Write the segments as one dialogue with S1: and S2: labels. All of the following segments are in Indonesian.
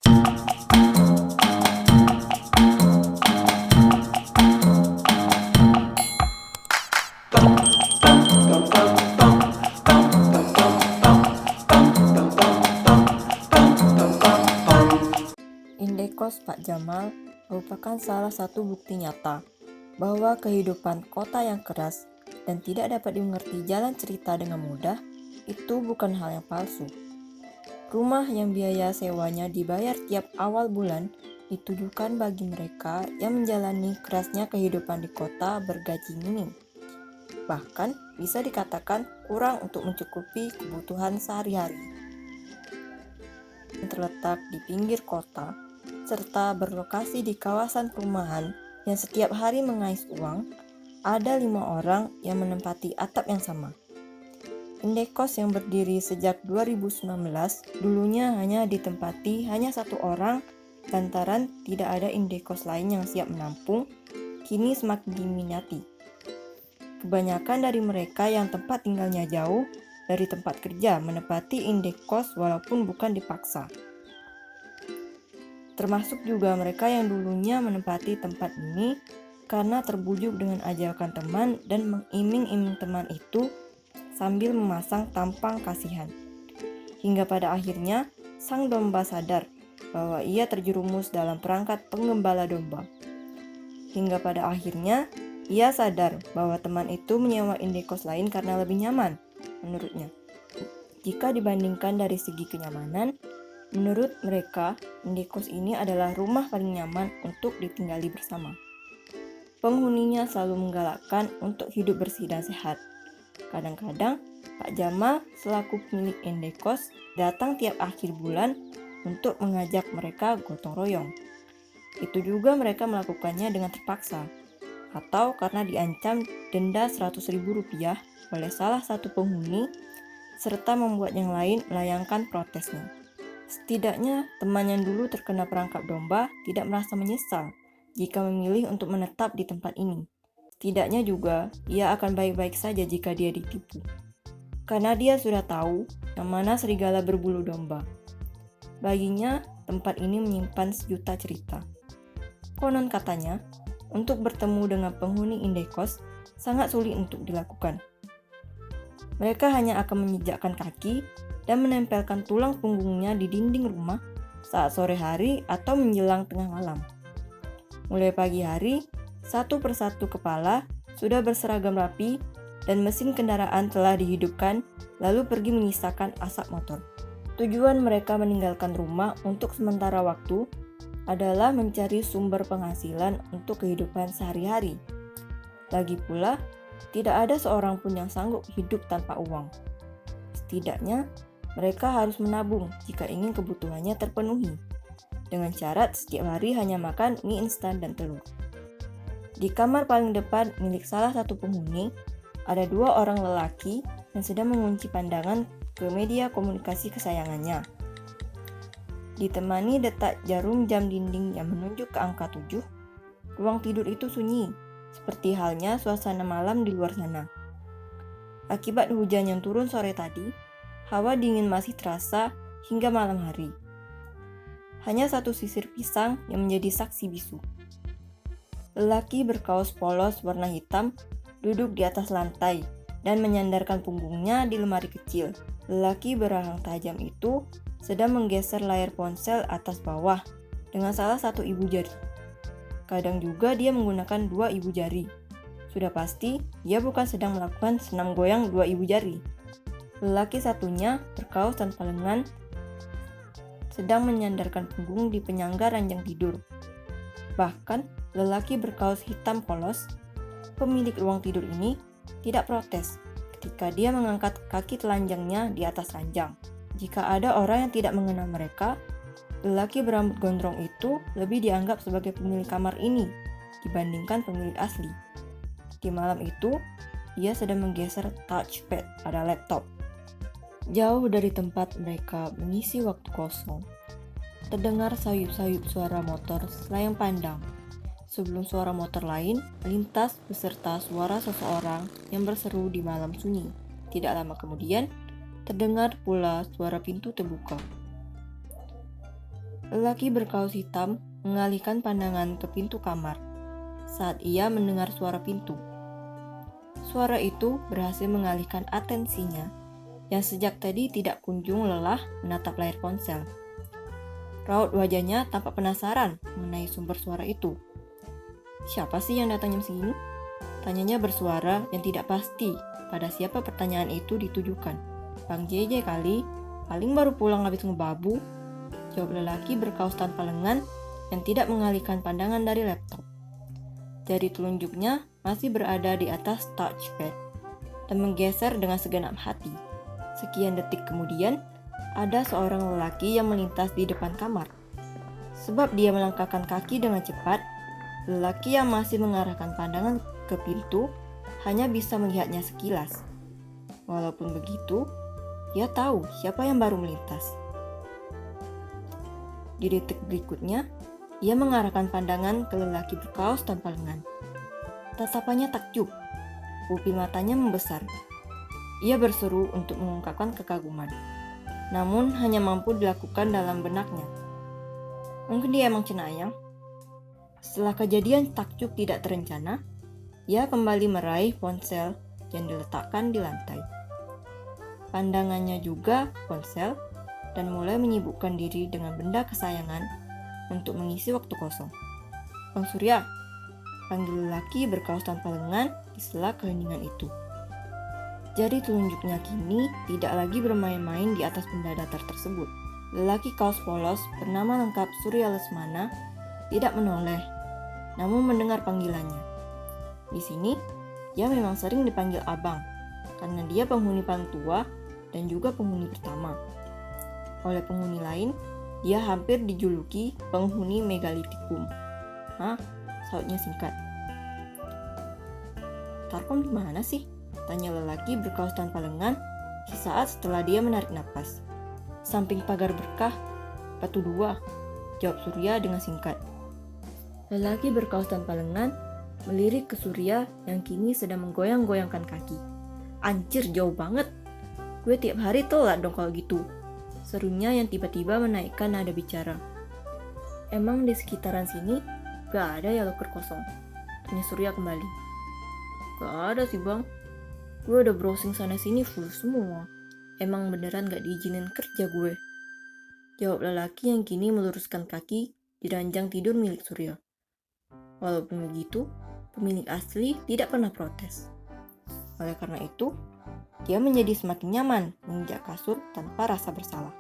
S1: Indekos Pak Jamal merupakan salah satu bukti nyata bahwa kehidupan kota yang keras dan tidak dapat dimengerti jalan cerita dengan mudah itu bukan hal yang palsu. Rumah yang biaya sewanya dibayar tiap awal bulan ditujukan bagi mereka yang menjalani kerasnya kehidupan di kota bergaji minim. Bahkan bisa dikatakan kurang untuk mencukupi kebutuhan sehari-hari. Terletak di pinggir kota, serta berlokasi di kawasan perumahan yang setiap hari mengais uang, ada 5 orang yang menempati atap yang sama. Indekos yang berdiri sejak 2019 dulunya hanya ditempati hanya 1 orang lantaran tidak ada indekos lain yang siap menampung, kini semakin diminati. Kebanyakan dari mereka yang tempat tinggalnya jauh dari tempat kerja menempati indekos walaupun bukan dipaksa. Termasuk juga mereka yang dulunya menempati tempat ini karena terbujuk dengan ajakan teman dan mengiming-iming teman itu sambil memasang tampang kasihan. Hingga pada akhirnya sang domba sadar bahwa ia terjerumus dalam perangkat penggembala domba. Hingga pada akhirnya ia sadar bahwa teman itu menyewa indekos lain karena lebih nyaman menurutnya. Jika dibandingkan dari segi kenyamanan, menurut mereka, indekos ini adalah rumah paling nyaman untuk ditinggali bersama. Penghuninya selalu menggalakkan untuk hidup bersih dan sehat. Kadang-kadang, Pak Jamal selaku pemilik indekos datang tiap akhir bulan untuk mengajak mereka gotong royong. Itu juga mereka melakukannya dengan terpaksa, atau karena diancam denda Rp100.000 oleh salah satu penghuni, serta membuat yang lain melayangkan protesnya. Setidaknya, teman yang dulu terkena perangkap domba tidak merasa menyesal jika memilih untuk menetap di tempat ini. Setidaknya juga, ia akan baik-baik saja jika dia ditipu. Karena dia sudah tahu yang mana serigala berbulu domba. Baginya, tempat ini menyimpan sejuta cerita. Konon katanya, untuk bertemu dengan penghuni indekos sangat sulit untuk dilakukan. Mereka hanya akan menjejakkan kaki dan menempelkan tulang punggungnya di dinding rumah saat sore hari atau menjelang tengah malam. Mulai pagi hari, satu persatu kepala sudah berseragam rapi dan mesin kendaraan telah dihidupkan lalu pergi menyisakan asap motor. Tujuan mereka meninggalkan rumah untuk sementara waktu adalah mencari sumber penghasilan untuk kehidupan sehari-hari. Lagi pula, tidak ada seorang pun yang sanggup hidup tanpa uang. Setidaknya, mereka harus menabung jika ingin kebutuhannya terpenuhi, dengan syarat setiap hari hanya makan mie instan dan telur. Di kamar paling depan milik salah satu penghuni, ada 2 orang lelaki yang sedang mengunci pandangan ke media komunikasi kesayangannya. Ditemani detak jarum jam dinding yang menunjuk ke angka 7, ruang tidur itu sunyi, seperti halnya suasana malam di luar sana. Akibat hujan yang turun sore tadi, hawa dingin masih terasa hingga malam hari. Hanya satu sisir pisang yang menjadi saksi bisu. Lelaki berkaos polos warna hitam duduk di atas lantai dan menyandarkan punggungnya di lemari kecil. Lelaki berahang tajam itu sedang menggeser layar ponsel atas bawah dengan salah satu ibu jari. Kadang juga dia menggunakan 2 ibu jari. Sudah pasti dia bukan sedang melakukan senam goyang 2 ibu jari. Lelaki satunya berkaos tanpa lengan sedang menyandarkan punggung di penyangga ranjang tidur. Bahkan, lelaki berkaos hitam polos, pemilik ruang tidur ini, tidak protes ketika dia mengangkat kaki telanjangnya di atas ranjang. Jika ada orang yang tidak mengenal mereka, lelaki berambut gondrong itu lebih dianggap sebagai pemilik kamar ini dibandingkan pemilik asli. Di malam itu, dia sedang menggeser touchpad pada laptop. Jauh dari tempat mereka mengisi waktu kosong, terdengar sayup-sayup suara motor selayang pandang. Sebelum suara motor lain melintas beserta suara seseorang yang berseru di malam sunyi. Tidak lama kemudian, terdengar pula suara pintu terbuka. Lelaki berkaus hitam mengalihkan pandangan ke pintu kamar saat ia mendengar suara pintu. Suara itu berhasil mengalihkan atensinya yang sejak tadi tidak kunjung lelah menatap layar ponsel. Raut wajahnya tampak penasaran mengenai sumber suara itu. Siapa sih yang datang jam segini? Tanyanya bersuara yang tidak pasti pada siapa pertanyaan itu ditujukan. Bang JJ kali, paling baru pulang habis ngebabu, jawab lelaki berkaus tanpa lengan yang tidak mengalihkan pandangan dari laptop. Jari telunjuknya masih berada di atas touchpad dan menggeser dengan segenap hati. Sekian detik kemudian, ada seorang lelaki yang melintas di depan kamar. Sebab dia melangkahkan kaki dengan cepat, lelaki yang masih mengarahkan pandangan ke pintu hanya bisa melihatnya sekilas. Walaupun begitu, dia tahu siapa yang baru melintas. Di detik berikutnya, ia mengarahkan pandangan ke lelaki berkaus tanpa lengan. Tatapannya takjub, pupil matanya membesar. Ia berseru untuk mengungkapkan kekaguman, namun hanya mampu dilakukan dalam benaknya. Mungkin dia emang cenayang. Setelah kejadian takjub tidak terencana, ia kembali meraih ponsel yang diletakkan di lantai. Pandangannya juga ponsel dan mulai menyibukkan diri dengan benda kesayangan untuk mengisi waktu kosong. Bang Surya, panggil lelaki berkaus tanpa lengan di sela keheningan itu. Jari telunjuknya kini tidak lagi bermain-main di atas benda datar tersebut. Lelaki kaos polos bernama lengkap Surya Lesmana tidak menoleh, namun mendengar panggilannya. Di sini, dia memang sering dipanggil abang, karena dia penghuni paling tua dan juga penghuni pertama. Oleh penghuni lain, dia hampir dijuluki penghuni megalitikum. Hah? Sautnya singkat. Tarkom di mana sih? Tanya lelaki berkaus tanpa lengan sesaat setelah dia menarik napas. Samping pagar berkah, batu 2, jawab Surya dengan singkat. Lelaki berkaus tanpa lengan melirik ke Surya yang kini sedang menggoyang-goyangkan kaki. Anjir, jauh banget. Gue tiap hari telat dong kalau gitu. Serunya yang tiba-tiba menaikkan nada bicara. Emang di sekitaran sini gak ada ya loker kosong? Tanya Surya kembali. Gak ada sih bang. Gue udah browsing sana sini full semua. Emang beneran gak diizinin kerja gue. Jawab lelaki yang kini meluruskan kaki di ranjang tidur milik Surya. Walaupun begitu, pemilik asli tidak pernah protes. Oleh karena itu, dia menjadi semakin nyaman menginjak kasur tanpa rasa bersalah.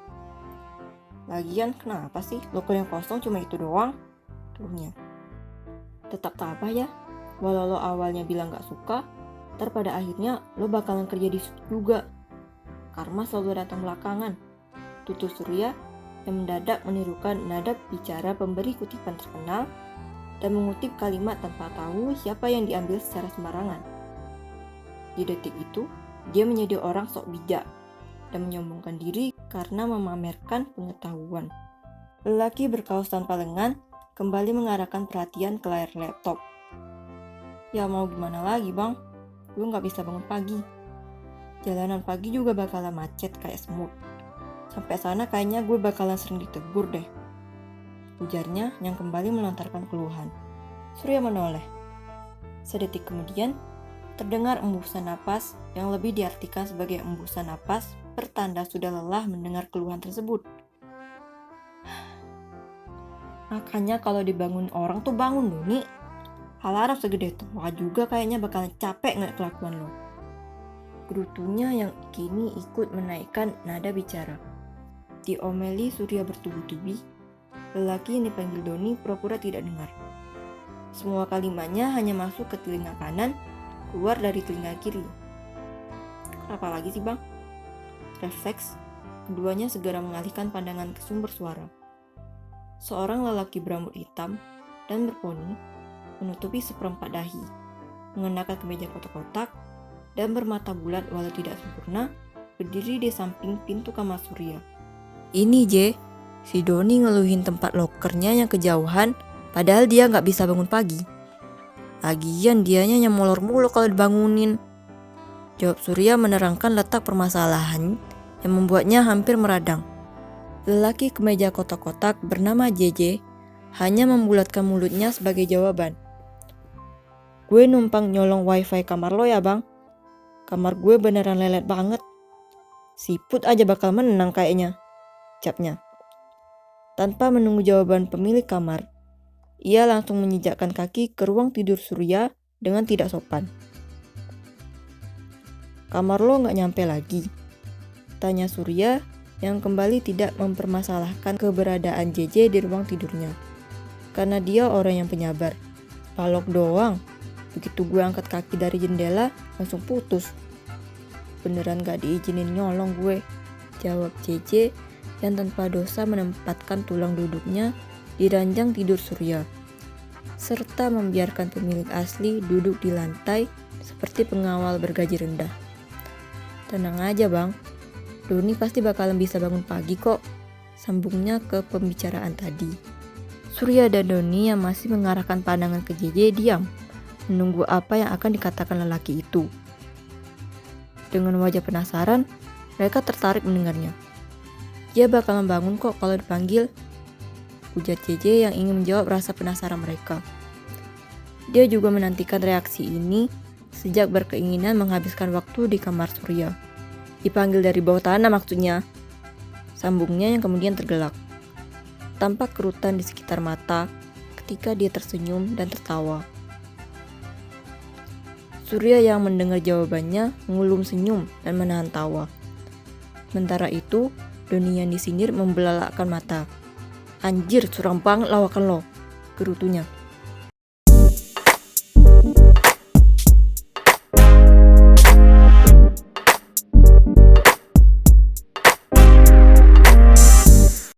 S1: Lagian kenapa sih loker yang kosong cuma itu doang? Tuhunya. Tetap tabah ya, walau lo awalnya bilang gak suka, ntar pada akhirnya lo bakalan kerja di situ juga. Karma selalu datang belakangan. Tutur Surya yang mendadak menirukan nada bicara pemberi kutipan terkenal dan mengutip kalimat tanpa tahu siapa yang diambil secara sembarangan. Di detik itu, dia menjadi orang sok bijak dan menyombongkan diri karena memamerkan pengetahuan. Lelaki berkaus tanpa lengan kembali mengarahkan perhatian ke layar laptop. Ya mau gimana lagi bang? Gue gak bisa bangun pagi. Jalanan pagi juga bakalan macet kayak semut. Sampai sana kayaknya gue bakalan sering ditegur deh. Ujarnya yang kembali melontarkan keluhan. Surya menoleh. Sedetik kemudian, terdengar embusan napas yang lebih diartikan sebagai embusan napas pertanda sudah lelah mendengar keluhan tersebut. Makanya kalau dibangun orang tuh bangun Doni. Alarm segede tua juga kayaknya bakalan capek ngeliat kelakuan lo. Gerutunya yang kini ikut menaikkan nada bicara. Diomeli Surya bertubi-tubi, lelaki yang dipanggil Doni pura-pura tidak dengar. Semua kalimatnya hanya masuk ke telinga kanan, keluar dari telinga kiri. Kenapa lagi sih bang? Refleks, keduanya segera mengalihkan pandangan ke sumber suara. Seorang lelaki berambut hitam dan berponi, menutupi seperempat dahi, mengenakan kemeja kotak-kotak, dan bermata bulat walau tidak sempurna, berdiri di samping pintu kamar Surya. Ini J, si Doni ngeluhin tempat lokernya yang kejauhan, padahal dia nggak bisa bangun pagi. Lagian dianya yang molor mulu kalau dibangunin. Jawab Surya menerangkan letak permasalahan yang membuatnya hampir meradang. Lelaki kemeja kotak-kotak bernama JJ hanya membulatkan mulutnya sebagai jawaban. Gue numpang nyolong wifi kamar lo ya bang. Kamar gue beneran lelet banget. Siput aja bakal menang kayaknya, ucapnya. Tanpa menunggu jawaban pemilik kamar, ia langsung menjejakkan kaki ke ruang tidur Surya dengan tidak sopan. Kamar lo gak nyampe lagi? Tanya Surya yang kembali tidak mempermasalahkan keberadaan JJ di ruang tidurnya. Karena dia orang yang penyabar. Balok doang. Begitu gue angkat kaki dari jendela, langsung putus. Beneran gak diizinin nyolong gue, jawab JJ yang tanpa dosa menempatkan tulang duduknya di ranjang tidur Surya, serta membiarkan pemilik asli duduk di lantai seperti pengawal bergaji rendah. Tenang aja bang, Doni pasti bakalan bisa bangun pagi kok, sambungnya ke pembicaraan tadi. Surya dan Doni yang masih mengarahkan pandangan ke JJ diam, menunggu apa yang akan dikatakan lelaki itu. Dengan wajah penasaran, mereka tertarik mendengarnya. Dia bakalan bangun kok kalau dipanggil, ujar JJ yang ingin menjawab rasa penasaran mereka. Dia juga menantikan reaksi ini sejak berkeinginan menghabiskan waktu di kamar Surya. Dipanggil dari bawah tanah maksudnya, sambungnya yang kemudian tergelak. Tampak kerutan di sekitar mata ketika dia tersenyum dan tertawa. Surya yang mendengar jawabannya mengulum senyum dan menahan tawa. Sementara itu, Doni yang disindir membelalakkan mata. Anjir, curang banget lawakan lo, gerutunya.